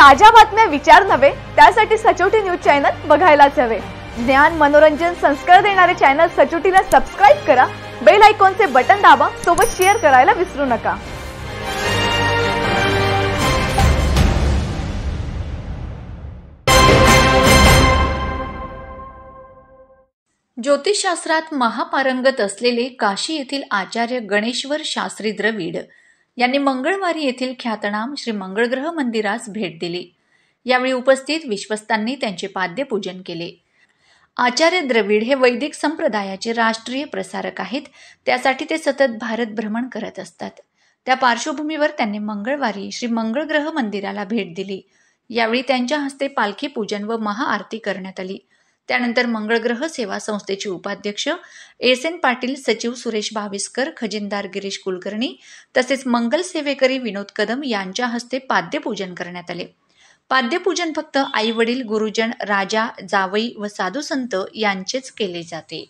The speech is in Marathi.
ताज्या बातम्या विचार नव्हे, त्यासाठी सचोटी न्यूज चॅनल बघायलाच हवे। ज्ञान, मनोरंजन, संस्कार देणारे चॅनल सचोटीला सबस्क्राइब करा, बेल आयकॉनचे बटन दाबा, सोबत शेअर करायला विसरू नका। ज्योतिषशास्त्रात महापारंगत असलेले काशी येथील आचार्य गणेश्वर शास्त्री द्रविड यांनी मंगळवारी येथील ख्यातनाम श्री मंगळग्रह मंदिरास भेट दिली। यावेळी उपस्थित विश्वस्तांनी त्यांचे पाद्यपूजन केले। आचार्य द्रविड हे वैदिक संप्रदायाचे राष्ट्रीय प्रसारक आहेत, त्यासाठी ते सतत भारत भ्रमण करत असतात। त्या पार्श्वभूमीवर त्यांनी मंगळवारी श्री मंगळग्रह मंदिराला भेट दिली। यावेळी त्यांच्या हस्ते पालखी पूजन व महाआरती करण्यात आली। त्यानंतर मंगळग्रह सेवा संस्थेचे उपाध्यक्ष एस.एन. पाटील, सचिव सुरेश भाविस्कर, खजिनदार गिरीश कुलकर्णी तसेच मंगल सेवेकरी विनोद कदम यांच्या हस्ते पाद्यपूजन करण्यात आले। पाद्यपूजन फक्त आई वडील, गुरुजन, राजा, जावई व साधू संत यांचेच केले जाते।